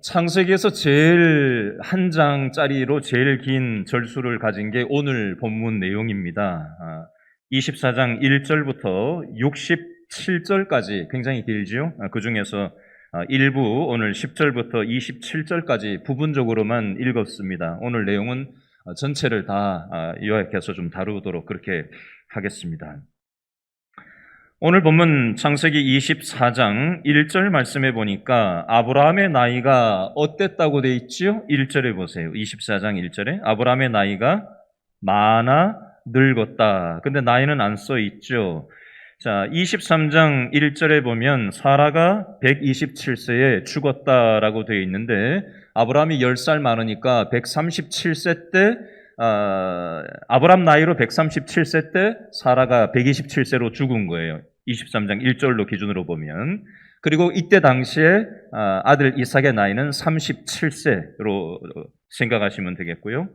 창세기에서 제일 한 장짜리로 제일 긴 절수를 가진 게 오늘 본문 내용입니다. 24장 1절부터 67절까지 굉장히 길지요. 그 중에서 일부 오늘 10절부터 27절까지 부분적으로만 읽었습니다. 오늘 내용은 전체를 다 요약해서 좀 다루도록 그렇게 하겠습니다. 오늘 본문 창세기 24장 1절 말씀해 보니까 아브라함의 나이가 어땠다고 돼 있죠? 1절에 보세요. 24장 1절에 아브라함의 나이가 많아 늙었다. 근데 나이는 안 써 있죠. 자, 23장 1절에 보면 사라가 127세에 죽었다라고 되어 있는데 아브라함이 10살 많으니까 137세 때 아브라함 나이로 137세 때 사라가 127세로 죽은 거예요. 23장 1절로 기준으로 보면. 그리고 이때 당시에 아들 이삭의 나이는 37세로 생각하시면 되겠고요.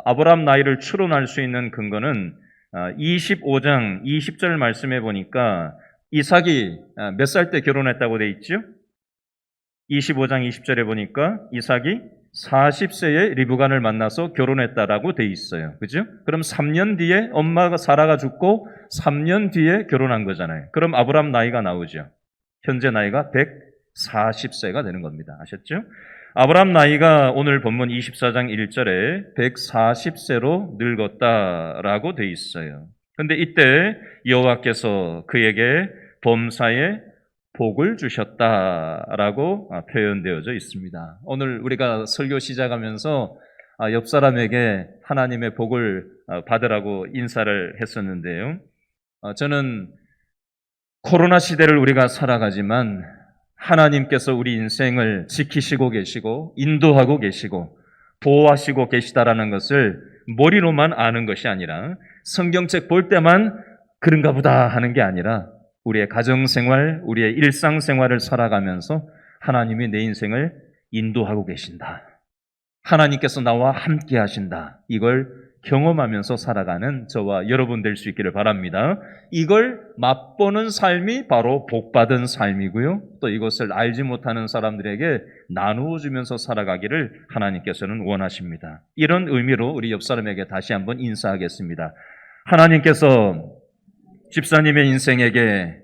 아브라함 나이를 추론할 수 있는 근거는 25장 20절 말씀해 보니까 이삭이 몇 살 때 결혼했다고 돼 있죠? 25장 20절에 보니까 이삭이 40세에 리브간을 만나서 결혼했다라고 돼 있어요. 그죠? 그럼 3년 뒤에 엄마가 사라가 죽고 3년 뒤에 결혼한 거잖아요. 그럼 아브라함 나이가 나오죠. 현재 나이가 140세가 되는 겁니다. 아셨죠? 아브라함 나이가 오늘 본문 24장 1절에 140세로 늙었다라고 돼 있어요. 근데 이때 여호와께서 그에게 범사에 복을 주셨다라고 표현되어져 있습니다. 오늘 우리가 설교 시작하면서 옆 사람에게 하나님의 복을 받으라고 인사를 했었는데요. 저는 코로나 시대를 우리가 살아가지만 하나님께서 우리 인생을 지키시고 계시고 인도하고 계시고 보호하시고 계시다라는 것을 머리로만 아는 것이 아니라 성경책 볼 때만 그런가 보다 하는 게 아니라 우리의 가정생활, 우리의 일상생활을 살아가면서 하나님이 내 인생을 인도하고 계신다. 하나님께서 나와 함께 하신다. 이걸 경험하면서 살아가는 저와 여러분 될 수 있기를 바랍니다. 이걸 맛보는 삶이 바로 복받은 삶이고요. 또 이것을 알지 못하는 사람들에게 나누어 주면서 살아가기를 하나님께서는 원하십니다. 이런 의미로 우리 옆 사람에게 다시 한번 인사하겠습니다. 하나님께서 집사님의 인생에게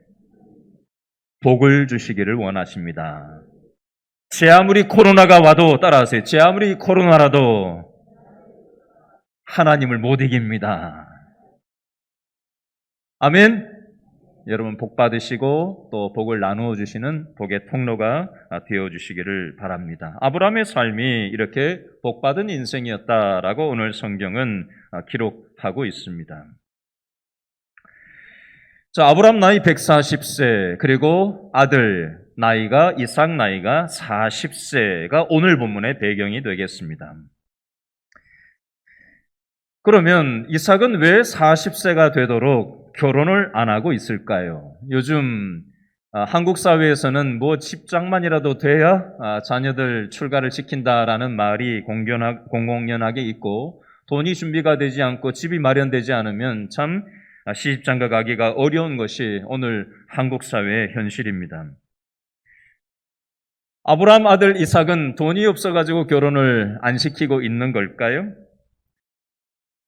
복을 주시기를 원하십니다. 제 아무리 코로나가 와도 따라하세요. 제 아무리 코로나라도 하나님을 못 이깁니다. 아멘. 여러분 복 받으시고 또 복을 나누어 주시는 복의 통로가 되어 주시기를 바랍니다. 아브라함의 삶이 이렇게 복 받은 인생이었다라고 오늘 성경은 기록하고 있습니다. 자, 아브라함 나이 140세, 그리고 아들 나이가 이삭 나이가 40세가 오늘 본문의 배경이 되겠습니다. 그러면 이삭은 왜 40세가 되도록 결혼을 안 하고 있을까요? 요즘 한국 사회에서는 뭐 집장만이라도 돼야 자녀들 출가를 시킨다라는 말이 공공연하게 있고 돈이 준비가 되지 않고 집이 마련되지 않으면 참 시집장가 가기가 어려운 것이 오늘 한국 사회의 현실입니다. 아브라함 아들 이삭은 돈이 없어가지고 결혼을 안 시키고 있는 걸까요?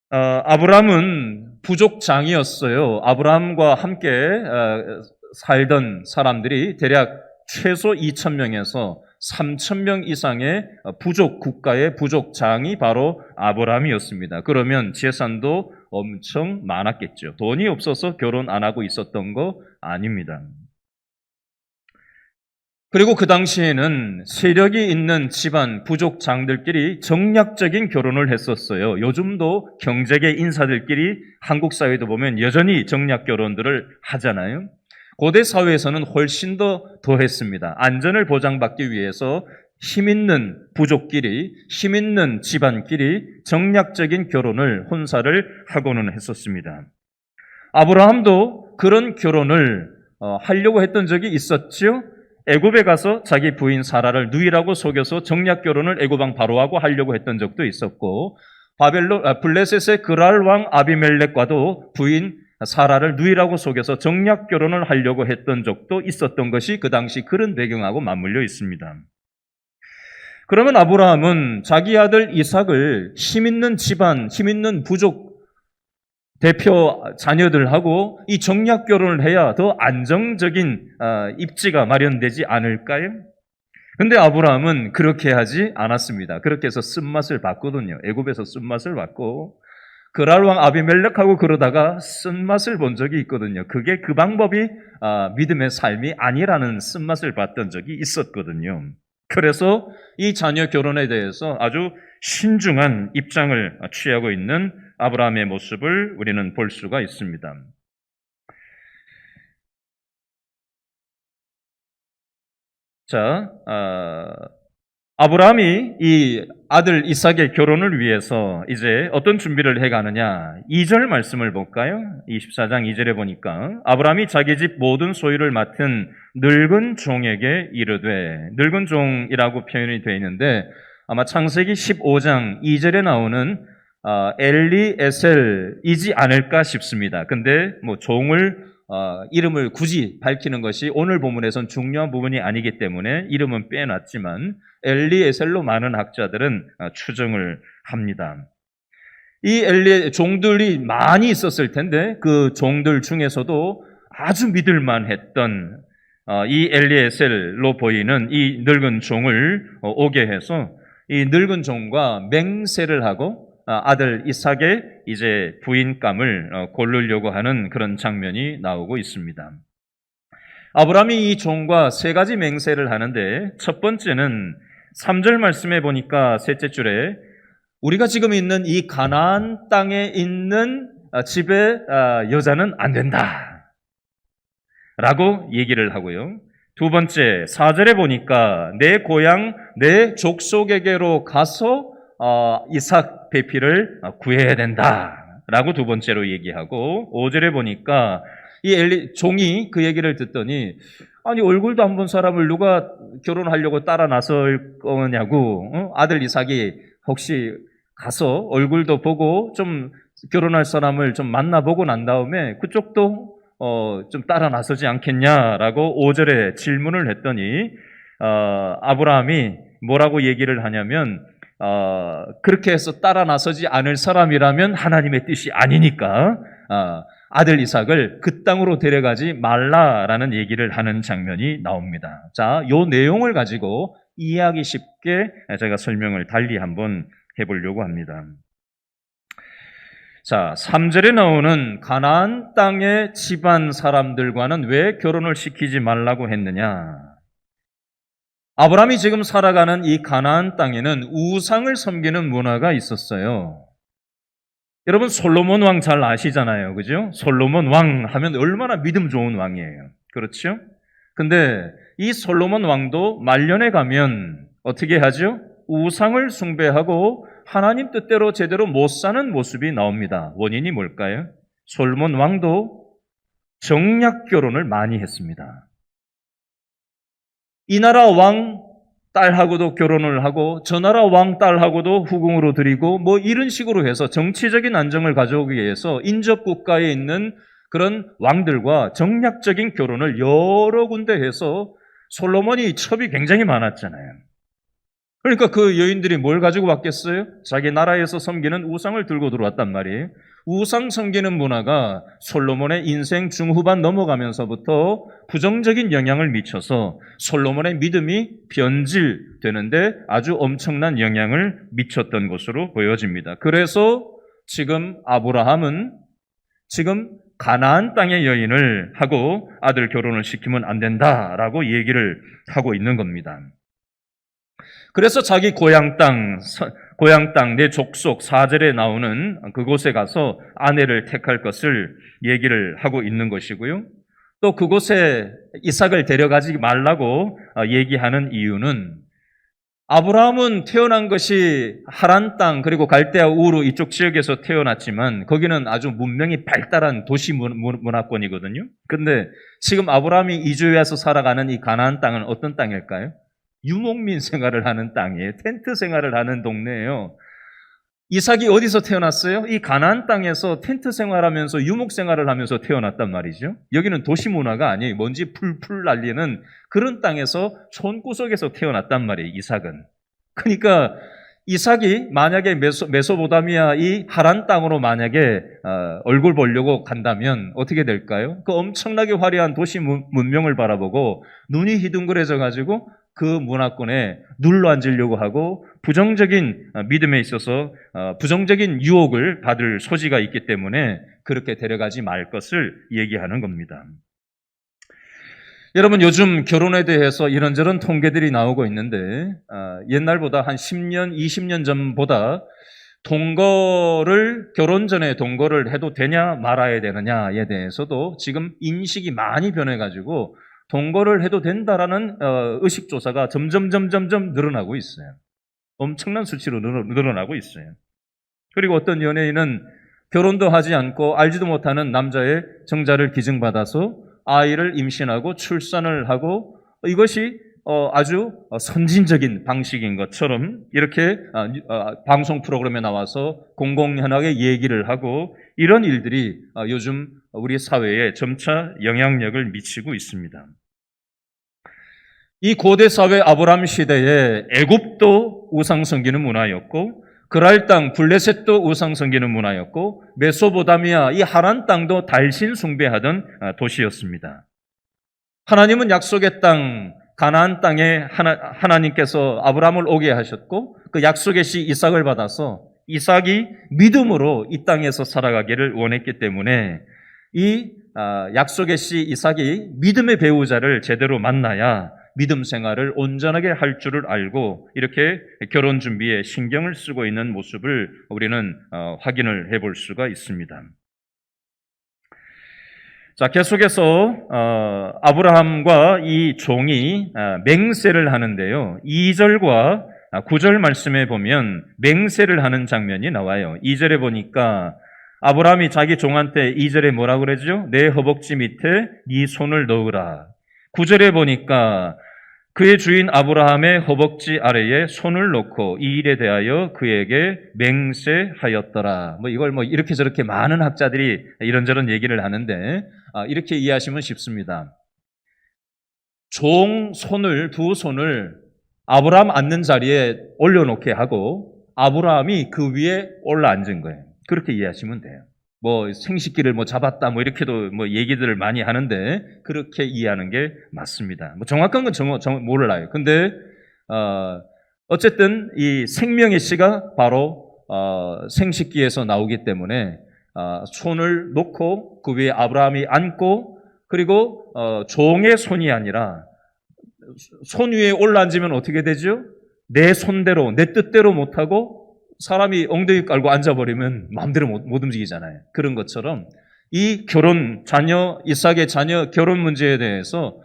아브라함은 부족장이었어요. 아브라함과 함께 살던 사람들이 대략 최소 2,000명에서 3,000명 이상의 부족 국가의 부족장이 바로 아브라함이었습니다. 그러면 재산도 엄청 많았겠죠. 돈이 없어서 결혼 안 하고 있었던 거 아닙니다. 그리고 그 당시에는 세력이 있는 집안 부족장들끼리 정략적인 결혼을 했었어요. 요즘도 경제계 인사들끼리 한국 사회도 보면 여전히 정략 결혼들을 하잖아요. 고대 사회에서는 훨씬 더했습니다. 안전을 보장받기 위해서 힘 있는 부족끼리, 힘 있는 집안끼리 정략적인 결혼을, 혼사를 하고는 했었습니다. 아브라함도 그런 결혼을 하려고 했던 적이 있었죠. 애굽에 가서 자기 부인 사라를 누이라고 속여서 정략 결혼을 애굽 왕 바로하고 하려고 했던 적도 있었고, 블레셋의 그랄 왕 아비멜렉과도 부인 사라를 누이라고 속여서 정략 결혼을 하려고 했던 적도 있었던 것이 그 당시 그런 배경하고 맞물려 있습니다. 그러면 아브라함은 자기 아들 이삭을 힘 있는 집안, 힘 있는 부족 대표 자녀들하고 이 정략 결혼을 해야 더 안정적인 입지가 마련되지 않을까요? 근데 아브라함은 그렇게 하지 않았습니다. 그렇게 해서 쓴맛을 봤거든요. 애굽에서 쓴맛을 봤고 그랄 왕 아비멜렉하고 그러다가 쓴맛을 본 적이 있거든요. 그게 그 방법이 믿음의 삶이 아니라는 쓴맛을 봤던 적이 있었거든요. 그래서 이 자녀 결혼에 대해서 아주 신중한 입장을 취하고 있는 아브라함의 모습을 우리는 볼 수가 있습니다. 자, 아브라함이 이 아들 이삭의 결혼을 위해서 이제 어떤 준비를 해가느냐. 2절 말씀을 볼까요? 24장 2절에 보니까 아브라함이 자기 집 모든 소유를 맡은 늙은 종에게 이르되, 늙은 종이라고 표현이 되어 있는데 아마 창세기 15장 2절에 나오는 엘리에셀이지 않을까 싶습니다. 근데 뭐 종을 이름을 굳이 밝히는 것이 오늘 본문에선 중요한 부분이 아니기 때문에 이름은 빼놨지만 엘리에셀로 많은 학자들은 추정을 합니다. 이 종들이 많이 있었을 텐데 그 종들 중에서도 아주 믿을만했던 이 엘리에셀로 보이는 이 늙은 종을 오게 해서 이 늙은 종과 맹세를 하고 아들 이삭의 이제 부인감을 고르려고 하는 그런 장면이 나오고 있습니다. 아브라함이 이 종과 세 가지 맹세를 하는데 첫 번째는 3절 말씀에 보니까 셋째 줄에 우리가 지금 있는 이 가나안 땅에 있는 집의 여자는 안 된다 라고 얘기를 하고요. 두 번째 4절에 보니까 내 고향 내 족속에게로 가서 이삭 배필을 구해야 된다라고 두 번째로 얘기하고 5절에 보니까 이 종이 그 얘기를 듣더니 아니 얼굴도 안 본 사람을 누가 결혼하려고 따라 나설 거냐고 아들 이삭이 혹시 가서 얼굴도 보고 좀 결혼할 사람을 좀 만나보고 난 다음에 그쪽도 좀 따라 나서지 않겠냐라고 5절에 질문을 했더니 아브라함이 뭐라고 얘기를 하냐면 그렇게 해서 따라 나서지 않을 사람이라면 하나님의 뜻이 아니니까 아들 이삭을 그 땅으로 데려가지 말라라는 얘기를 하는 장면이 나옵니다. 자, 요 내용을 가지고 이해하기 쉽게 제가 설명을 달리 한번 해보려고 합니다. 자, 3절에 나오는 가나안 땅의 집안 사람들과는 왜 결혼을 시키지 말라고 했느냐? 아브라함이 지금 살아가는 이 가나안 땅에는 우상을 섬기는 문화가 있었어요. 여러분 솔로몬 왕 잘 아시잖아요. 그죠? 솔로몬 왕 하면 얼마나 믿음 좋은 왕이에요. 그렇죠? 근데 이 솔로몬 왕도 말년에 가면 어떻게 하죠? 우상을 숭배하고 하나님 뜻대로 제대로 못 사는 모습이 나옵니다. 원인이 뭘까요? 솔로몬 왕도 정략 결혼을 많이 했습니다. 이 나라 왕 딸하고도 결혼을 하고 저 나라 왕 딸하고도 후궁으로 드리고 뭐 이런 식으로 해서 정치적인 안정을 가져오기 위해서 인접 국가에 있는 그런 왕들과 정략적인 결혼을 여러 군데 해서 솔로몬이 첩이 굉장히 많았잖아요. 그러니까 그 여인들이 뭘 가지고 왔겠어요? 자기 나라에서 섬기는 우상을 들고 들어왔단 말이에요. 우상 섬기는 문화가 솔로몬의 인생 중후반 넘어가면서부터 부정적인 영향을 미쳐서 솔로몬의 믿음이 변질되는데 아주 엄청난 영향을 미쳤던 것으로 보여집니다. 그래서 지금 아브라함은 지금 가나안 땅의 여인을 하고 아들 결혼을 시키면 안 된다라고 얘기를 하고 있는 겁니다. 그래서 자기 고향 땅, 내 족속 4절에 나오는 그곳에 가서 아내를 택할 것을 얘기를 하고 있는 것이고요. 또 그곳에 이삭을 데려가지 말라고 얘기하는 이유는 아브라함은 태어난 것이 하란 땅 그리고 갈대아 우르 이쪽 지역에서 태어났지만 거기는 아주 문명이 발달한 도시 문화권이거든요. 근데 지금 아브라함이 이주해서 살아가는 이 가나안 땅은 어떤 땅일까요? 유목민 생활을 하는 땅이에요. 텐트 생활을 하는 동네예요. 이삭이 어디서 태어났어요? 이 가나안 땅에서 텐트 생활하면서 유목 생활을 하면서 태어났단 말이죠. 여기는 도시 문화가 아니에요. 먼지 풀풀 날리는 그런 땅에서 촌구석에서 태어났단 말이에요. 이삭은. 그러니까 이삭이 만약에 메소포타미아 이 하란 땅으로 만약에 얼굴 보려고 간다면 어떻게 될까요? 그 엄청나게 화려한 도시 문명을 바라보고 눈이 희둥그레져 가지고 그 문화권에 눌러앉으려고 하고 부정적인 믿음에 있어서 부정적인 유혹을 받을 소지가 있기 때문에 그렇게 데려가지 말 것을 얘기하는 겁니다. 여러분, 요즘 결혼에 대해서 이런저런 통계들이 나오고 있는데 옛날보다 한 10년, 20년 전보다 결혼 전에 동거를 해도 되냐 말아야 되느냐에 대해서도 지금 인식이 많이 변해가지고 동거를 해도 된다라는 의식조사가 점점 늘어나고 있어요. 엄청난 수치로 늘어나고 있어요. 그리고 어떤 연예인은 결혼도 하지 않고 알지도 못하는 남자의 정자를 기증받아서 아이를 임신하고 출산을 하고 이것이 아주 선진적인 방식인 것처럼 이렇게 방송 프로그램에 나와서 공공연하게 얘기를 하고 이런 일들이 요즘 우리 사회에 점차 영향력을 미치고 있습니다. 이 고대 사회 아브라함 시대에 애굽도 우상 섬기는 문화였고 그랄 땅 블레셋도 우상 섬기는 문화였고 메소포타미아 이 하란 땅도 달신 숭배하던 도시였습니다. 하나님은 약속의 땅 가나안 땅에 하나님께서 아브라함을 오게 하셨고 그 약속의 씨 이삭을 받아서 이삭이 믿음으로 이 땅에서 살아가기를 원했기 때문에 이 약속의 씨 이삭이 믿음의 배우자를 제대로 만나야 믿음 생활을 온전하게 할 줄을 알고 이렇게 결혼 준비에 신경을 쓰고 있는 모습을 우리는 확인을 해볼 수가 있습니다. 자, 계속해서 아브라함과 이 종이 맹세를 하는데요. 2절과 9절 말씀에 보면 맹세를 하는 장면이 나와요. 2절에 보니까 아브라함이 자기 종한테 2절에 뭐라고 그러죠? 내 허벅지 밑에 네 손을 넣으라. 9절에 보니까 그의 주인 아브라함의 허벅지 아래에 손을 놓고 이 일에 대하여 그에게 맹세하였더라. 이걸 이렇게 저렇게 많은 학자들이 이런저런 얘기를 하는데 이렇게 이해하시면 쉽습니다. 종 손을 두 손을 아브라함 앉는 자리에 올려놓게 하고 아브라함이 그 위에 올라앉은 거예요. 그렇게 이해하시면 돼요. 생식기를 잡았다 이렇게도 얘기들을 많이 하는데 그렇게 이해하는 게 맞습니다. 정확한 건 몰라요. 근데 어쨌든 이 생명의 씨가 바로 생식기에서 나오기 때문에 손을 놓고 그 위에 아브라함이 앉고 그리고 종의 손이 아니라 손 위에 올라앉으면 어떻게 되죠? 내 손대로 내 뜻대로 못하고 사람이 엉덩이 깔고 앉아버리면 마음대로 못 움직이잖아요. 그런 것처럼 이 이삭의 자녀 결혼 문제에 대해서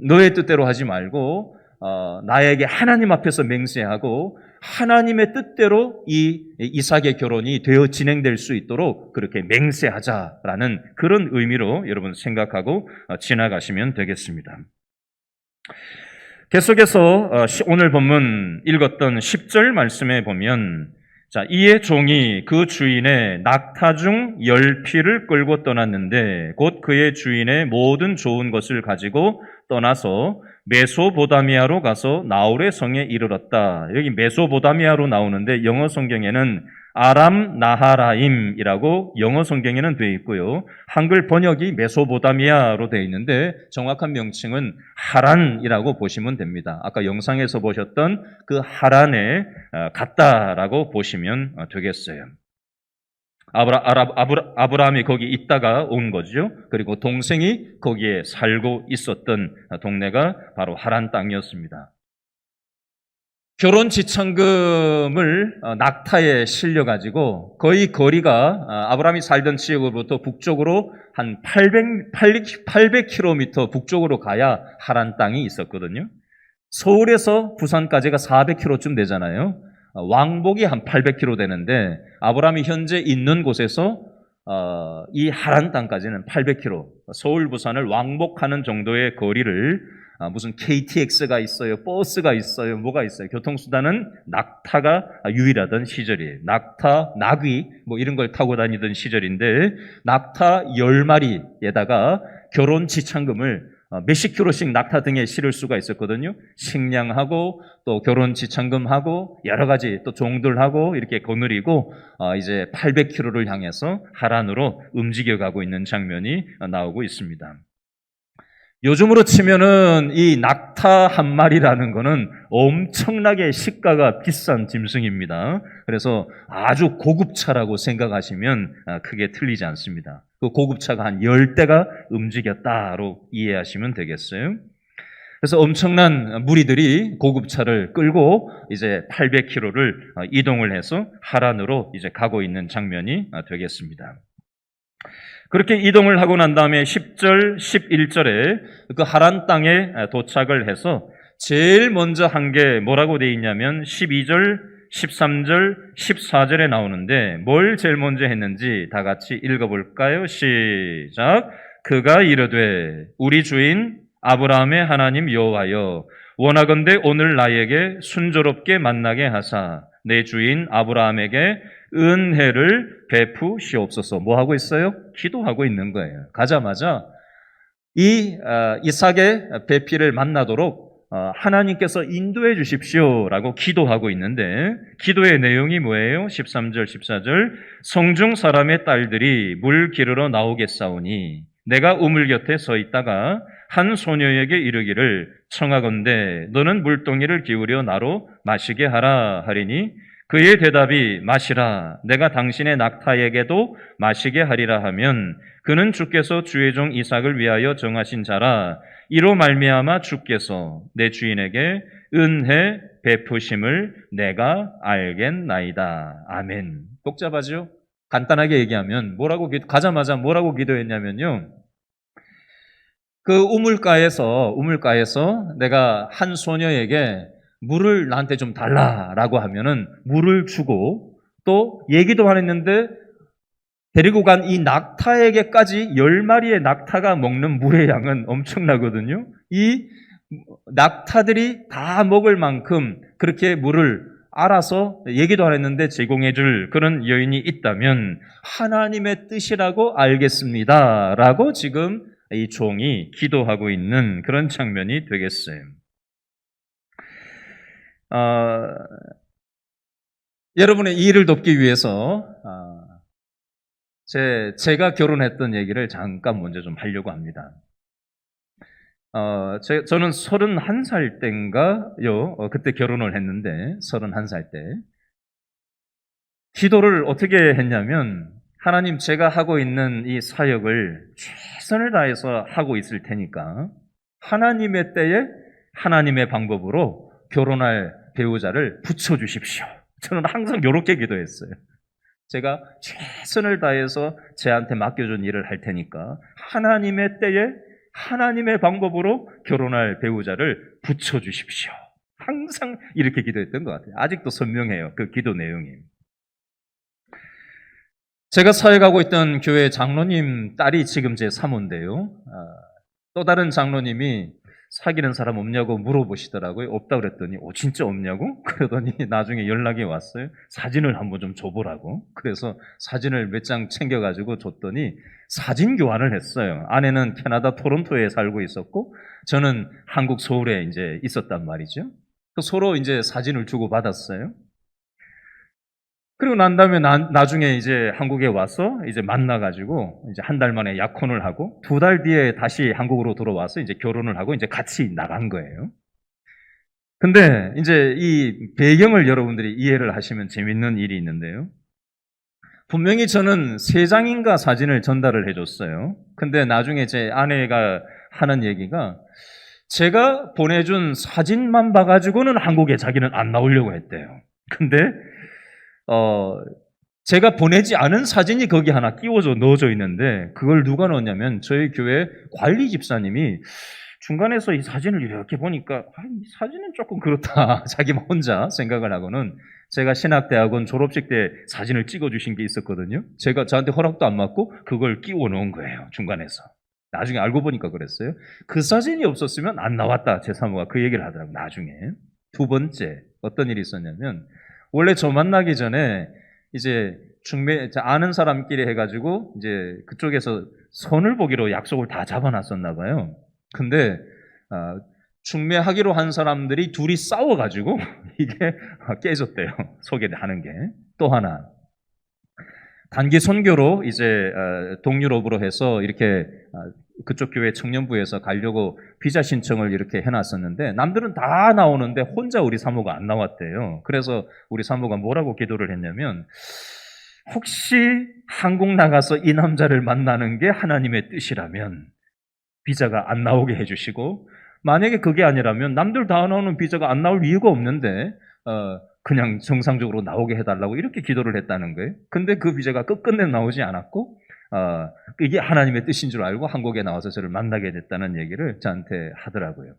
너의 뜻대로 하지 말고 나에게 하나님 앞에서 맹세하고 하나님의 뜻대로 이 이삭의 결혼이 되어 진행될 수 있도록 그렇게 맹세하자라는 그런 의미로 여러분 생각하고 지나가시면 되겠습니다. 계속해서 오늘 본문 읽었던 10절 말씀에 보면 이에 종이 그 주인의 낙타 중 10匹를 끌고 떠났는데 곧 그의 주인의 모든 좋은 것을 가지고 떠나서 메소포타미아로 가서 나홀의 성에 이르렀다. 여기 메소포타미아로 나오는데 영어 성경에는 아람 나하라임이라고 영어 성경에는 되어 있고요. 한글 번역이 메소포타미아로 되어 있는데 정확한 명칭은 하란이라고 보시면 됩니다. 아까 영상에서 보셨던 그 하란에 갔다라고 보시면 되겠어요. 아브라함이 거기 있다가 온 거죠. 그리고 동생이 거기에 살고 있었던 동네가 바로 하란 땅이었습니다. 결혼 지참금을 낙타에 실려가지고 거의 거리가 아브라함이 살던 지역으로부터 북쪽으로 한 800km 북쪽으로 가야 하란 땅이 있었거든요. 서울에서 부산까지가 400km쯤 되잖아요. 왕복이 한 800km 되는데 아브라함이 현재 있는 곳에서 이 하란 땅까지는 800km, 서울 부산을 왕복하는 정도의 거리를 무슨 KTX가 있어요, 버스가 있어요, 뭐가 있어요. 교통수단은 낙타가 유일하던 시절이에요. 낙타, 나귀 이런 걸 타고 다니던 시절인데 낙타 10마리에다가 결혼 지참금을 몇십 킬로씩 낙타 등에 실을 수가 있었거든요. 식량하고 또 결혼 지참금하고 여러 가지 또 종들하고 이렇게 거느리고 이제 800킬로를 향해서 하란으로 움직여가고 있는 장면이 나오고 있습니다. 요즘으로 치면은 이 낙타 한 마리라는 거는 엄청나게 시가가 비싼 짐승입니다. 그래서 아주 고급차라고 생각하시면 크게 틀리지 않습니다. 그 고급차가 한 10대가 움직였다로 이해하시면 되겠어요. 그래서 엄청난 무리들이 고급차를 끌고 이제 800km를 이동을 해서 하란으로 이제 가고 있는 장면이 되겠습니다. 그렇게 이동을 하고 난 다음에 10절, 11절에 그 하란 땅에 도착을 해서 제일 먼저 한 게 뭐라고 되어 있냐면 12절, 13절, 14절에 나오는데 뭘 제일 먼저 했는지 다 같이 읽어볼까요? 시작. 그가 이르되 우리 주인 아브라함의 하나님 여호와여 원하건대 오늘 나에게 순조롭게 만나게 하사 내 주인 아브라함에게 은혜를 베푸시옵소서. 뭐 하고 있어요? 기도하고 있는 거예요. 가자마자 이 이삭의 배필을 만나도록 하나님께서 인도해 주십시오라고 기도하고 있는데 기도의 내용이 뭐예요? 13절, 14절 성중 사람의 딸들이 물 기르러 나오겠사오니 내가 우물 곁에 서 있다가 한 소녀에게 이르기를 청하건대 너는 물동이를 기울여 나로 마시게 하라 하리니 그의 대답이 마시라 내가 당신의 낙타에게도 마시게 하리라 하면 그는 주께서 주의 종 이삭을 위하여 정하신 자라 이로 말미암아 주께서 내 주인에게 은혜 베푸심을 내가 알겠나이다. 아멘. 복잡하죠? 간단하게 얘기하면 가자마자 뭐라고 기도했냐면요. 그 우물가에서 내가 한 소녀에게 물을 나한테 좀 달라라고 하면은 물을 주고 또 얘기도 안 했는데 데리고 간 이 낙타에게까지 10마리의 낙타가 먹는 물의 양은 엄청나거든요. 이 낙타들이 다 먹을 만큼 그렇게 물을 알아서 얘기도 안 했는데 제공해 줄 그런 여인이 있다면 하나님의 뜻이라고 알겠습니다라고 지금 이 종이 기도하고 있는 그런 장면이 되겠어요. 여러분의 이해를 돕기 위해서 제가 결혼했던 얘기를 잠깐 먼저 좀 하려고 합니다. 저는 31살 때인가요? 그때 결혼을 했는데 31살 때 기도를 어떻게 했냐면 하나님 제가 하고 있는 이 사역을 최선을 다해서 하고 있을 테니까 하나님의 때에 하나님의 방법으로 결혼할 배우자를 붙여주십시오. 저는 항상 이렇게 기도했어요. 제가 최선을 다해서 제한테 맡겨준 일을 할 테니까 하나님의 때에 하나님의 방법으로 결혼할 배우자를 붙여주십시오. 항상 이렇게 기도했던 것 같아요. 아직도 선명해요. 그 기도 내용이. 제가 사역하고 있던 교회 장로님 딸이 지금 제 사모인데요. 또 다른 장로님이 사귀는 사람 없냐고 물어보시더라고요. 없다고 그랬더니 진짜 없냐고? 그러더니 나중에 연락이 왔어요. 사진을 한번 좀 줘보라고. 그래서 사진을 몇 장 챙겨가지고 줬더니 사진 교환을 했어요. 아내는 캐나다 토론토에 살고 있었고 저는 한국 서울에 이제 있었단 말이죠. 서로 이제 사진을 주고 받았어요. 그리고 난 다음에 나중에 이제 한국에 와서 이제 만나가지고 이제 한 달 만에 약혼을 하고 2달 뒤에 다시 한국으로 들어와서 이제 결혼을 하고 이제 같이 나간 거예요. 근데 이제 이 배경을 여러분들이 이해를 하시면 재밌는 일이 있는데요. 분명히 저는 3장인가 사진을 전달을 해줬어요. 근데 나중에 제 아내가 하는 얘기가 제가 보내준 사진만 봐가지고는 한국에 자기는 안 나오려고 했대요. 근데 제가 보내지 않은 사진이 거기 하나 넣어져 있는데 그걸 누가 넣었냐면 저희 교회 관리 집사님이 중간에서 이 사진을 이렇게 보니까 이 사진은 조금 그렇다 자기 혼자 생각을 하고는 제가 신학대학원 졸업식 때 사진을 찍어주신 게 있었거든요. 저한테 허락도 안 받고 그걸 끼워 넣은 거예요. 중간에서. 나중에 알고 보니까 그랬어요. 그 사진이 없었으면 안 나왔다. 제 사모가 그 얘기를 하더라고요. 나중에. 2번째 어떤 일이 있었냐면 원래 저 만나기 전에 이제 아는 사람끼리 해가지고 이제 그쪽에서 선을 보기로 약속을 다 잡아놨었나 봐요. 근데 중매하기로 한 사람들이 둘이 싸워가지고 이게 깨졌대요. 소개하는 게. 또 하나. 단기 선교로 이제 동유럽으로 해서 이렇게 그쪽 교회 청년부에서 가려고 비자 신청을 이렇게 해놨었는데 남들은 다 나오는데 혼자 우리 사모가 안 나왔대요. 그래서 우리 사모가 뭐라고 기도를 했냐면 혹시 한국 나가서 이 남자를 만나는 게 하나님의 뜻이라면 비자가 안 나오게 해주시고 만약에 그게 아니라면 남들 다 나오는 비자가 안 나올 이유가 없는데 그냥 정상적으로 나오게 해달라고 이렇게 기도를 했다는 거예요. 근데 그 비자가 끝끝내 나오지 않았고 이게 하나님의 뜻인 줄 알고 한국에 나와서 저를 만나게 됐다는 얘기를 저한테 하더라고요.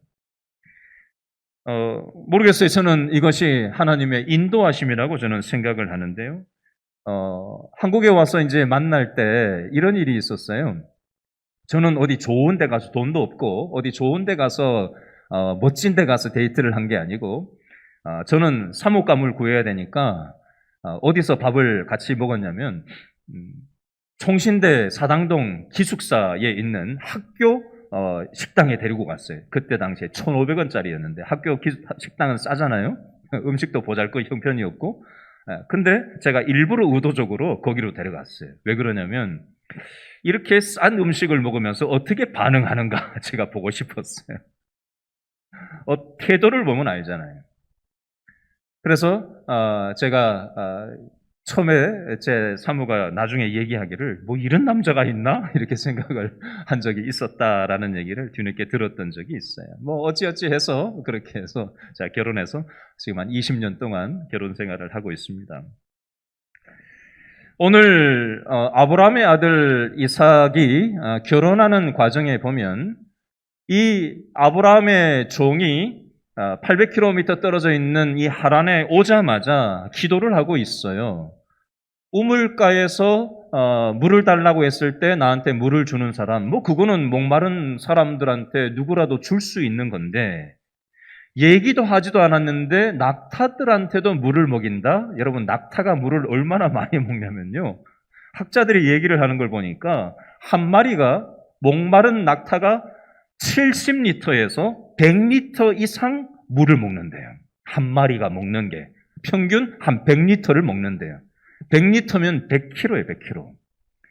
모르겠어요. 저는 이것이 하나님의 인도하심이라고 저는 생각을 하는데요. 한국에 와서 이제 만날 때 이런 일이 있었어요. 저는 어디 좋은 데 가서 돈도 없고 어디 좋은 데 가서 멋진 데 가서 데이트를 한 게 아니고 저는 사목감을 구해야 되니까 어디서 밥을 같이 먹었냐면 총신대 사당동 기숙사에 있는 학교 식당에 데리고 갔어요. 그때 당시에 1,500원짜리였는데 학교 식당은 싸잖아요. 음식도 보잘것 형편이었고 근데 제가 일부러 의도적으로 거기로 데려갔어요. 왜 그러냐면 이렇게 싼 음식을 먹으면서 어떻게 반응하는가 제가 보고 싶었어요. 태도를 보면 알잖아요. 그래서 제가 처음에 제 사모가 나중에 얘기하기를 뭐 이런 남자가 있나? 이렇게 생각을 한 적이 있었다라는 얘기를 뒤늦게 들었던 적이 있어요. 뭐 어찌어찌 해서 그렇게 해서 제가 결혼해서 지금 한 20년 동안 결혼 생활을 하고 있습니다. 오늘 아브라함의 아들 이삭이 결혼하는 과정에 보면 이 아브라함의 종이 800km 떨어져 있는 이 하란에 오자마자 기도를 하고 있어요. 우물가에서 물을 달라고 했을 때 나한테 물을 주는 사람, 뭐 그거는 목마른 사람들한테 누구라도 줄 수 있는 건데 얘기도 하지도 않았는데 낙타들한테도 물을 먹인다? 여러분 낙타가 물을 얼마나 많이 먹냐면요. 학자들이 얘기를 하는 걸 보니까 한 마리가 목마른 낙타가 70리터에서 100리터 이상 물을 먹는데요. 한 마리가 먹는 게 평균 한 100리터를 먹는데요. 100리터면 100kg예요, 100kg.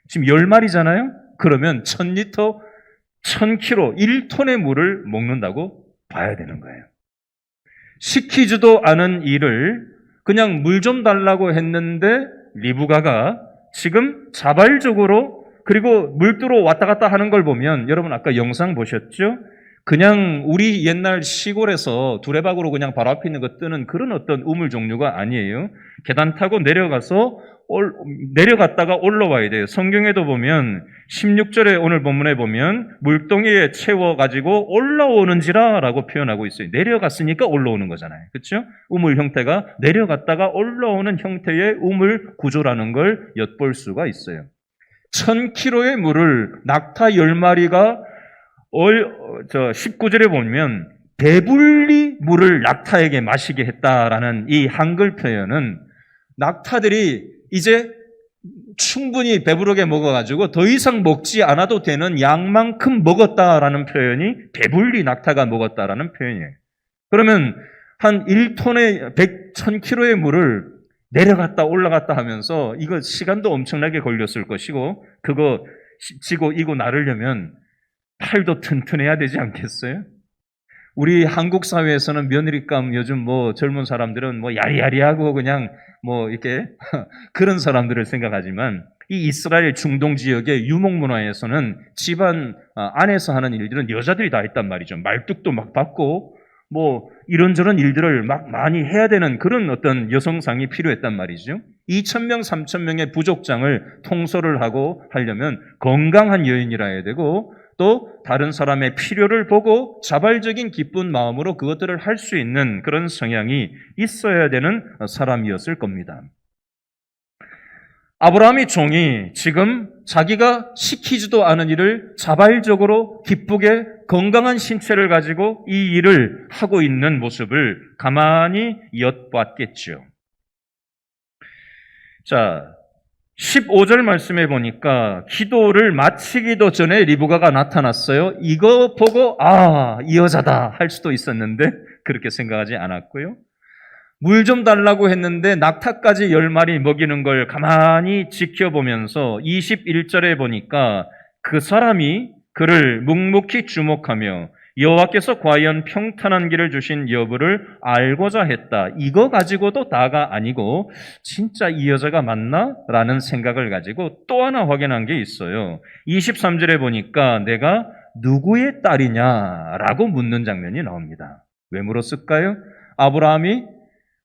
지금 10마리잖아요? 그러면 1000리터, 1000kg, 1톤의 물을 먹는다고 봐야 되는 거예요. 시키지도 않은 일을 그냥 물 좀 달라고 했는데 리브가가 지금 자발적으로 그리고 물두로 왔다 갔다 하는 걸 보면 여러분 아까 영상 보셨죠? 그냥 우리 옛날 시골에서 두레박으로 그냥 바로 앞에 있는 거 뜨는 그런 어떤 우물 종류가 아니에요. 계단 타고 내려갔다가 올라와야 돼요. 성경에도 보면 16절에 오늘 본문에 보면 물동이에 채워가지고 올라오는지라라고 표현하고 있어요. 내려갔으니까 올라오는 거잖아요. 그렇죠? 우물 형태가 내려갔다가 올라오는 형태의 우물 구조라는 걸 엿볼 수가 있어요. 1000kg의 물을 낙타 10마리가 19절에 보면 배불리 물을 낙타에게 마시게 했다라는 이 한글 표현은 낙타들이 이제 충분히 배부르게 먹어가지고 더 이상 먹지 않아도 되는 양만큼 먹었다라는 표현이 배불리 낙타가 먹었다라는 표현이에요. 그러면 한 1톤의 1000kg의 물을 내려갔다 올라갔다 하면서 이거 시간도 엄청나게 걸렸을 것이고 그거 지고 이고 나르려면 팔도 튼튼해야 되지 않겠어요? 우리 한국 사회에서는 며느리감 요즘 뭐 젊은 사람들은 뭐 야리야리하고 그냥 뭐 이렇게 그런 사람들을 생각하지만 이 이스라엘 중동 지역의 유목 문화에서는 집안 안에서 하는 일들은 여자들이 다 했단 말이죠. 말뚝도 막 받고 뭐 이런저런 일들을 막 많이 해야 되는 그런 어떤 여성상이 필요했단 말이죠. 2,000명, 3,000명의 부족장을 통솔을 하고 하려면 건강한 여인이라 해야 되고 또 다른 사람의 필요를 보고 자발적인 기쁜 마음으로 그것들을 할 수 있는 그런 성향이 있어야 되는 사람이었을 겁니다. 아브라함의 종이 지금 자기가 시키지도 않은 일을 자발적으로 기쁘게 건강한 신체를 가지고 이 일을 하고 있는 모습을 가만히 엿봤겠죠. 자, 15절 말씀해 보니까 기도를 마치기도 전에 리브가가 나타났어요. 이거 보고 이 여자다 할 수도 있었는데 그렇게 생각하지 않았고요. 물 좀 달라고 했는데 낙타까지 10마리 먹이는 걸 가만히 지켜보면서 21절에 보니까 그 사람이 그를 묵묵히 주목하며 여호와께서 과연 평탄한 길을 주신 여부를 알고자 했다. 이거 가지고도 다가 아니고 진짜 이 여자가 맞나? 라는 생각을 가지고 또 하나 확인한 게 있어요. 23절에 보니까 내가 누구의 딸이냐라고 묻는 장면이 나옵니다. 왜 물었을까요? 아브라함이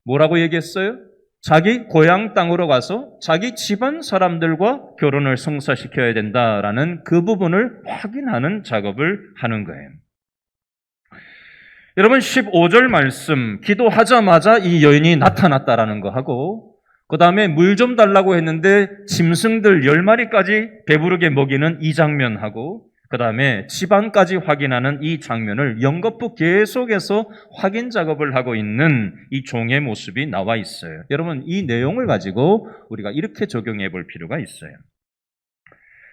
뭐라고 얘기했어요? 자기 고향 땅으로 가서 자기 집안 사람들과 결혼을 성사시켜야 된다라는 그 부분을 확인하는 작업을 하는 거예요. 여러분 15절 말씀 기도하자마자 이 여인이 나타났다라는 거 하고 그 다음에 물 좀 달라고 했는데 짐승들 10마리까지 배부르게 먹이는 이 장면하고 그 다음에 집안까지 확인하는 이 장면을 연거푸 계속해서 확인 작업을 하고 있는 이 종의 모습이 나와 있어요. 여러분 이 내용을 가지고 우리가 이렇게 적용해 볼 필요가 있어요.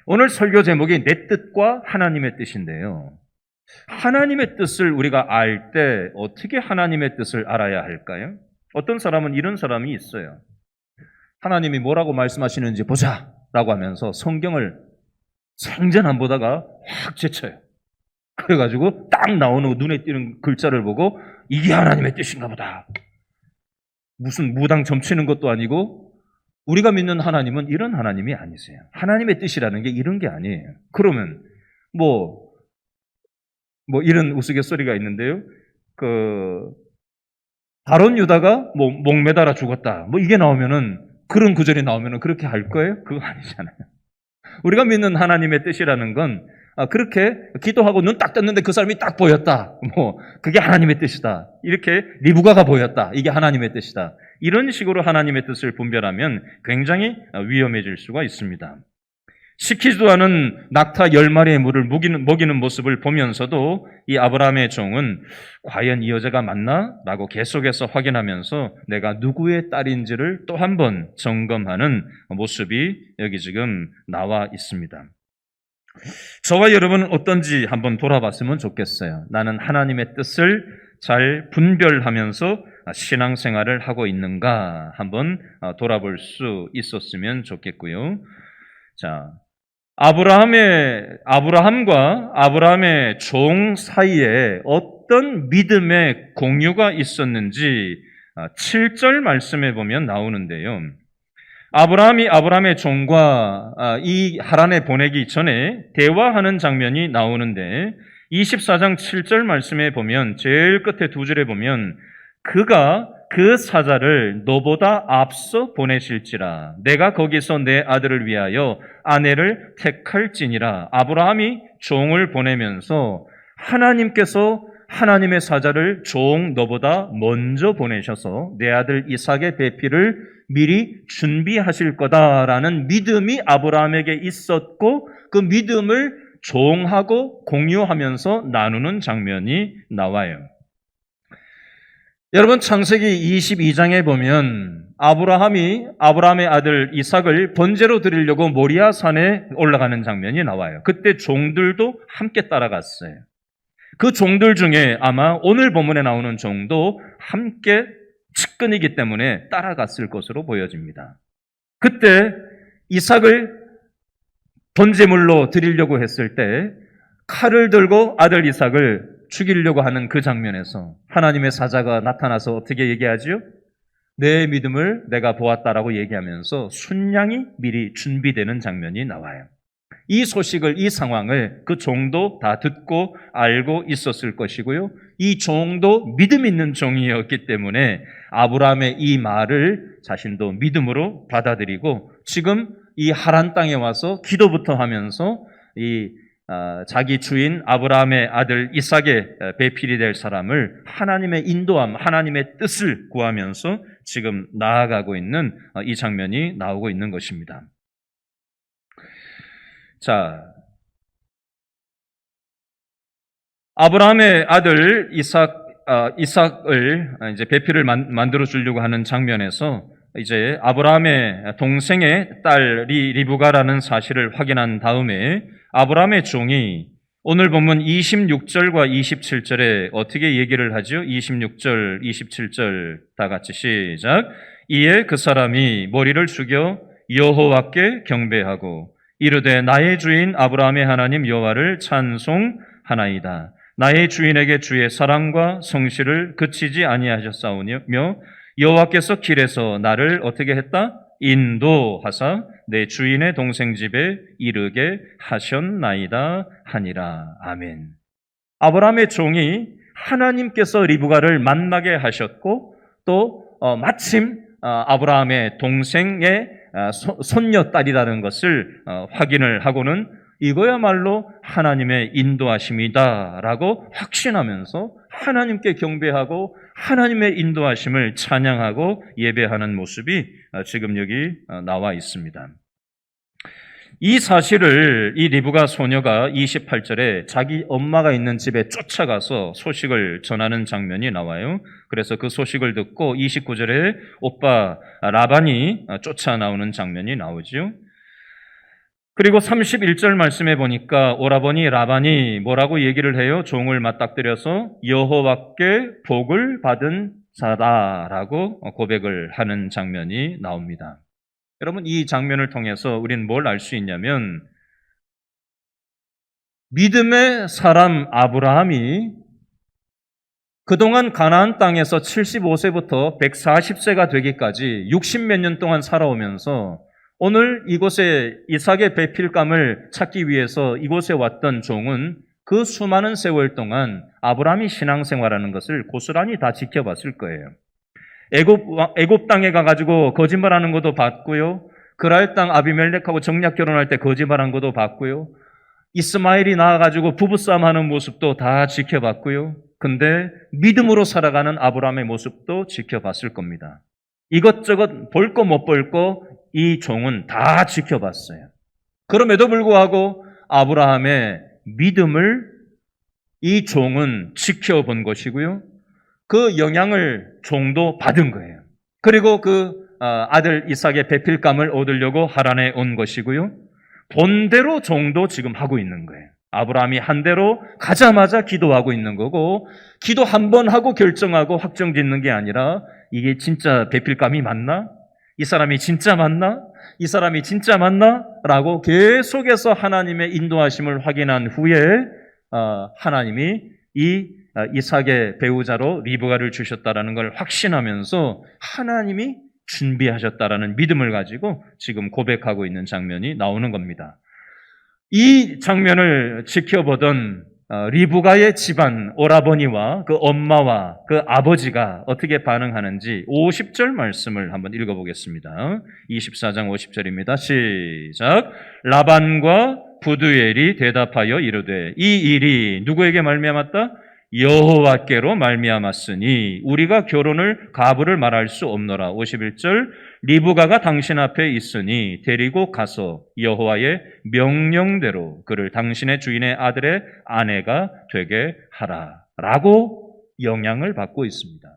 오늘 설교 제목이 내 뜻과 하나님의 뜻인데요. 하나님의 뜻을 우리가 알 때 어떻게 하나님의 뜻을 알아야 할까요? 어떤 사람은 이런 사람이 있어요. 하나님이 뭐라고 말씀하시는지 보자 라고 하면서 성경을 생전 안 보다가 확 제쳐요. 그래가지고 딱 나오는 눈에 띄는 글자를 보고 이게 하나님의 뜻인가 보다. 무슨 무당 점치는 것도 아니고 우리가 믿는 하나님은 이런 하나님이 아니세요. 하나님의 뜻이라는 게 이런 게 아니에요. 그러면 뭐 이런 우스갯소리가 있는데요. 바론 유다가 목 매달아 죽었다. 이게 나오면은 그런 구절이 나오면은 그렇게 할 거예요? 그거 아니잖아요. 우리가 믿는 하나님의 뜻이라는 건 그렇게 기도하고 눈 딱 떴는데 그 사람이 딱 보였다. 그게 하나님의 뜻이다. 이렇게 리브가가 보였다. 이게 하나님의 뜻이다. 이런 식으로 하나님의 뜻을 분별하면 굉장히 위험해질 수가 있습니다. 시키지도 않은 낙타 10마리의 물을 먹이는 모습을 보면서도 이 아브라함의 종은 과연 이 여자가 맞나? 라고 계속해서 확인하면서 내가 누구의 딸인지를 또 한 번 점검하는 모습이 여기 지금 나와 있습니다. 저와 여러분은 어떤지 한번 돌아봤으면 좋겠어요. 나는 하나님의 뜻을 잘 분별하면서 신앙생활을 하고 있는가 한번 돌아볼 수 있었으면 좋겠고요. 자, 아브라함과 아브라함의 종 사이에 어떤 믿음의 공유가 있었는지 7절 말씀에 보면 나오는데요. 아브라함이 아브라함의 종과 이 하란에 보내기 전에 대화하는 장면이 나오는데 24장 7절 말씀에 보면 제일 끝에 2절에 보면 그가 그 사자를 너보다 앞서 보내실지라 내가 거기서 내 아들을 위하여 아내를 택할지니라. 아브라함이 종을 보내면서 하나님께서 하나님의 사자를 종 너보다 먼저 보내셔서 내 아들 이삭의 배필을 미리 준비하실 거다라는 믿음이 아브라함에게 있었고 그 믿음을 종하고 공유하면서 나누는 장면이 나와요. 여러분 창세기 22장에 보면 아브라함의 아들 이삭을 번제로 드리려고 모리아 산에 올라가는 장면이 나와요. 그때 종들도 함께 따라갔어요. 그 종들 중에 아마 오늘 본문에 나오는 종도 함께 측근이기 때문에 따라갔을 것으로 보여집니다. 그때 이삭을 번제물로 드리려고 했을 때 칼을 들고 아들 이삭을 죽이려고 하는 그 장면에서 하나님의 사자가 나타나서 어떻게 얘기하지요? 내 믿음을 내가 보았다라고 얘기하면서 순양이 미리 준비되는 장면이 나와요. 이 소식을, 이 상황을 그 종도 다 듣고 알고 있었을 것이고요. 이 종도 믿음 있는 종이었기 때문에 아브라함의 이 말을 자신도 믿음으로 받아들이고 지금 이 하란 땅에 와서 기도부터 하면서 자기 주인 아브라함의 아들 이삭의 배필이 될 사람을 하나님의 인도함, 하나님의 뜻을 구하면서 지금 나아가고 있는 이 장면이 나오고 있는 것입니다. 자, 아브라함의 아들 이삭을 이제 배필을 만들어 주려고 하는 장면에서 이제 아브라함의 동생의 딸이 리브가라는 사실을 확인한 다음에 아브라함의 종이 오늘 본문 26절과 27절에 어떻게 얘기를 하죠? 26절, 27절 다 같이 시작. 이에 그 사람이 머리를 숙여 여호와께 경배하고 이르되 나의 주인 아브라함의 하나님 여호와를 찬송하나이다. 나의 주인에게 주의 사랑과 성실을 그치지 아니하셨사오며 여호와께서 길에서 나를 어떻게 했다? 인도하사 내 주인의 동생 집에 이르게 하셨나이다 하니라. 아멘. 아브라함의 종이 하나님께서 리브가를 만나게 하셨고 또 마침 아브라함의 동생의 손녀딸이라는 것을 확인을 하고는 이거야말로 하나님의 인도하심이다라고 확신하면서 하나님께 경배하고 하나님의 인도하심을 찬양하고 예배하는 모습이 지금 여기 나와 있습니다. 이 사실을 이 리브가 소녀가 28절에 자기 엄마가 있는 집에 쫓아가서 소식을 전하는 장면이 나와요. 그래서 그 소식을 듣고 29절에 오빠 라반이 쫓아 나오는 장면이 나오죠. 그리고 31절 말씀해 보니까 오라버니 라반이 뭐라고 얘기를 해요? 종을 맞닥뜨려서 여호와께 복을 받은 자다라고 고백을 하는 장면이 나옵니다. 여러분, 이 장면을 통해서 우리는 뭘 알 수 있냐면 믿음의 사람 아브라함이 그동안 가나안 땅에서 75세부터 140세가 되기까지 60몇 년 동안 살아오면서 오늘 이곳에 이삭의 배필감을 찾기 위해서 이곳에 왔던 종은 그 수많은 세월 동안 아브라함이 신앙생활하는 것을 고스란히 다 지켜봤을 거예요. 애굽 땅에 가가지고 거짓말하는 것도 봤고요. 그랄 땅 아비멜렉하고 정략 결혼할 때 거짓말한 것도 봤고요. 이스마엘이 나와가지고 부부싸움하는 모습도 다 지켜봤고요. 근데 믿음으로 살아가는 아브라함의 모습도 지켜봤을 겁니다. 이것저것 볼 거 못 볼 거 이 종은 다 지켜봤어요. 그럼에도 불구하고 아브라함의 믿음을 이 종은 지켜본 것이고요. 그 영향을 종도 받은 거예요. 그리고 그 아들 이삭의 배필감을 얻으려고 하란에 온 것이고요. 본대로 종도 지금 하고 있는 거예요. 아브라함이 한 대로 가자마자 기도하고 있는 거고, 기도 한 번 하고 결정하고 확정 짓는 게 아니라 이게 진짜 배필감이 맞나? 이 사람이 진짜 맞나? 이 사람이 진짜 맞나? 라고 계속해서 하나님의 인도하심을 확인한 후에 하나님이 이 이삭의 배우자로 리브가를 주셨다라는 걸 확신하면서 하나님이 준비하셨다라는 믿음을 가지고 지금 고백하고 있는 장면이 나오는 겁니다. 이 장면을 지켜보던 리브가의 집안 오라버니와 그 엄마와 그 아버지가 어떻게 반응하는지 50절 말씀을 한번 읽어보겠습니다. 24장 50절입니다. 시작. 라반과 부두엘이 대답하여 이르되 이 일이 누구에게 말미암았다? 여호와께로 말미암았으니 우리가 결혼을 가부를 말할 수 없노라. 51절. 리브가가 당신 앞에 있으니 데리고 가서 여호와의 명령대로 그를 당신의 주인의 아들의 아내가 되게 하라 라고 영향을 받고 있습니다.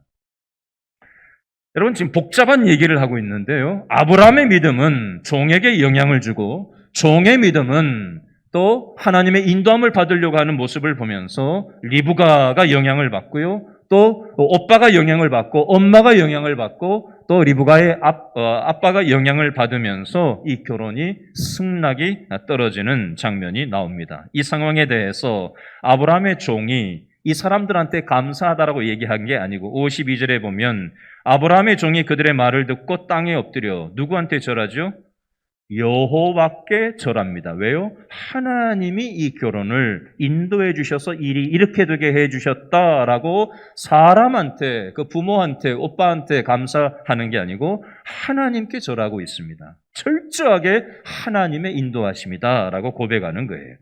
여러분, 지금 복잡한 얘기를 하고 있는데요, 아브라함의 믿음은 종에게 영향을 주고 종의 믿음은 또 하나님의 인도함을 받으려고 하는 모습을 보면서 리브가가 영향을 받고요, 또 오빠가 영향을 받고 엄마가 영향을 받고 또 리브가의 아빠가 영향을 받으면서 이 결혼이 승낙이 떨어지는 장면이 나옵니다. 이 상황에 대해서 아브라함의 종이 이 사람들한테 감사하다라고 얘기한 게 아니고 52절에 보면 아브라함의 종이 그들의 말을 듣고 땅에 엎드려 누구한테 절하죠? 여호와께 절합니다. 왜요? 하나님이 이 결혼을 인도해 주셔서 일이 이렇게 되게 해 주셨다라고 사람한테, 그 부모한테, 오빠한테 감사하는 게 아니고 하나님께 절하고 있습니다. 철저하게 하나님의 인도하심이다라고 고백하는 거예요.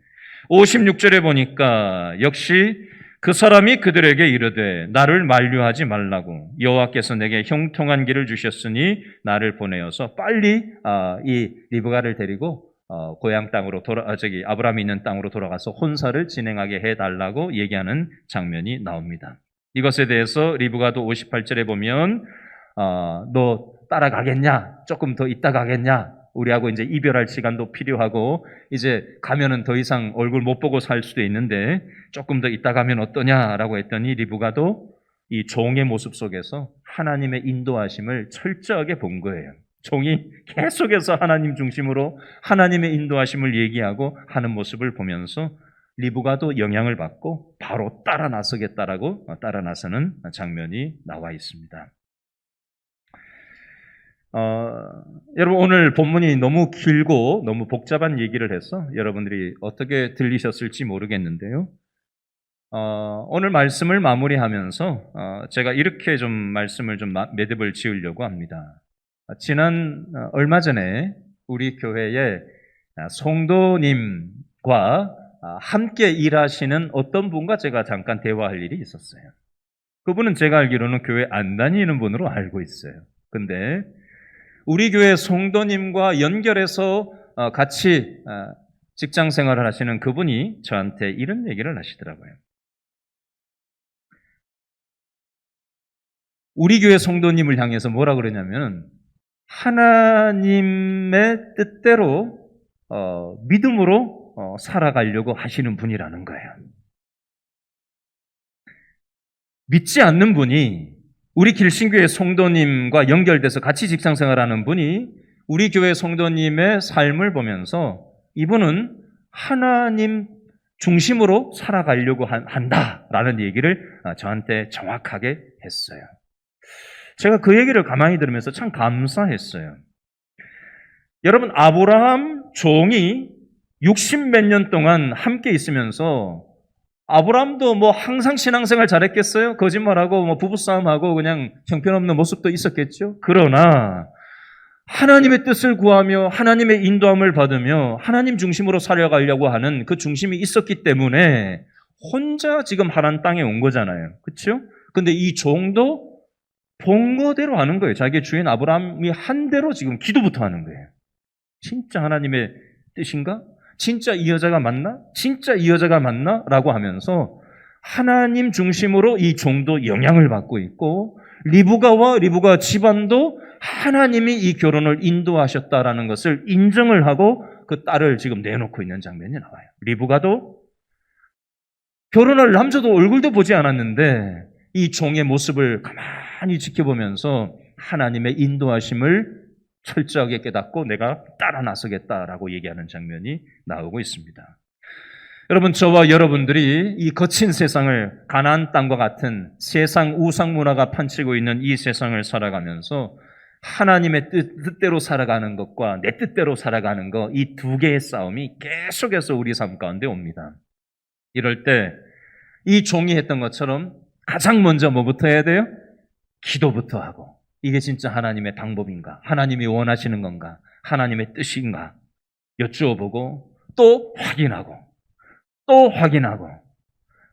56절에 보니까 역시 그 사람이 그들에게 이르되 나를 만류하지 말라고 여호와께서 내게 형통한 길을 주셨으니 나를 보내어서 빨리 이 리브가를 데리고 고향 땅으로 아브라함이 있는 땅으로 돌아가서 혼사를 진행하게 해달라고 얘기하는 장면이 나옵니다. 이것에 대해서 리브가도 58절에 보면 너 따라가겠냐? 조금 더 있다 가겠냐? 우리하고 이제 이별할 시간도 필요하고 이제 가면은 더 이상 얼굴 못 보고 살 수도 있는데 조금 더 있다 가면 어떠냐라고 했더니 리브가도 이 종의 모습 속에서 하나님의 인도하심을 철저하게 본 거예요. 종이 계속해서 하나님 중심으로 하나님의 인도하심을 얘기하고 하는 모습을 보면서 리브가도 영향을 받고 바로 따라 나서겠다라고 따라 나서는 장면이 나와 있습니다. 여러분 오늘 본문이 너무 길고 너무 복잡한 얘기를 해서 여러분들이 어떻게 들리셨을지 모르겠는데요. 오늘 말씀을 마무리하면서 제가 이렇게 좀 말씀을 좀 매듭을 지으려고 합니다. 지난 얼마 전에 우리 교회에 성도님과 함께 일하시는 어떤 분과 제가 잠깐 대화할 일이 있었어요. 그분은 제가 알기로는 교회 안 다니는 분으로 알고 있어요. 근데 우리 교회 성도님과 연결해서 같이 직장 생활을 하시는 그분이 저한테 이런 얘기를 하시더라고요. 우리 교회 성도님을 향해서 뭐라 그러냐면 하나님의 뜻대로 믿음으로 살아가려고 하시는 분이라는 거예요. 믿지 않는 분이 우리 길신교회 성도님과 연결돼서 같이 직장 생활하는 분이 우리 교회 성도님의 삶을 보면서 이분은 하나님 중심으로 살아가려고 한다라는 얘기를 저한테 정확하게 했어요. 제가 그 얘기를 가만히 들으면서 참 감사했어요. 여러분 아브라함 종이 60몇 년 동안 함께 있으면서 아브라함도 뭐 항상 신앙생활 잘했겠어요? 거짓말하고 뭐 부부싸움하고 그냥 형편없는 모습도 있었겠죠? 그러나 하나님의 뜻을 구하며 하나님의 인도함을 받으며 하나님 중심으로 살아가려고 하는 그 중심이 있었기 때문에 혼자 지금 하란 땅에 온 거잖아요. 그렇죠? 근데 이 종도 본 거대로 하는 거예요. 자기 주인 아브라함이 한 대로 지금 기도부터 하는 거예요. 진짜 하나님의 뜻인가? 진짜 이 여자가 맞나? 진짜 이 여자가 맞나? 라고 하면서 하나님 중심으로 이 종도 영향을 받고 있고 리브가와 리브가 집안도 하나님이 이 결혼을 인도하셨다라는 것을 인정을 하고 그 딸을 지금 내놓고 있는 장면이 나와요. 리브가도 결혼할 남자도 얼굴도 보지 않았는데 이 종의 모습을 가만히 지켜보면서 하나님의 인도하심을 철저하게 깨닫고 내가 따라 나서겠다라고 얘기하는 장면이 나오고 있습니다. 여러분 저와 여러분들이 이 거친 세상을 가나안 땅과 같은 세상 우상 문화가 판치고 있는 이 세상을 살아가면서 하나님의 뜻대로 살아가는 것과 내 뜻대로 살아가는 것 이 두 개의 싸움이 계속해서 우리 삶 가운데 옵니다. 이럴 때 이 종이 했던 것처럼 가장 먼저 뭐부터 해야 돼요? 기도부터 하고 이게 진짜 하나님의 방법인가? 하나님이 원하시는 건가? 하나님의 뜻인가? 여쭈어보고 또 확인하고 또 확인하고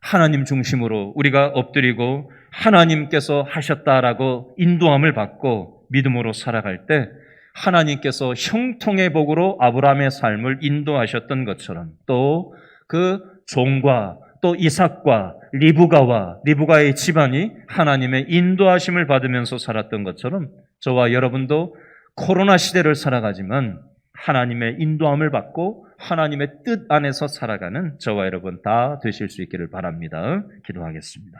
하나님 중심으로 우리가 엎드리고 하나님께서 하셨다라고 인도함을 받고 믿음으로 살아갈 때 하나님께서 형통의 복으로 아브라함의 삶을 인도하셨던 것처럼 또 그 종과 또 이삭과 리브가의 집안이 하나님의 인도하심을 받으면서 살았던 것처럼 저와 여러분도 코로나 시대를 살아가지만 하나님의 인도함을 받고 하나님의 뜻 안에서 살아가는 저와 여러분 다 되실 수 있기를 바랍니다. 기도하겠습니다.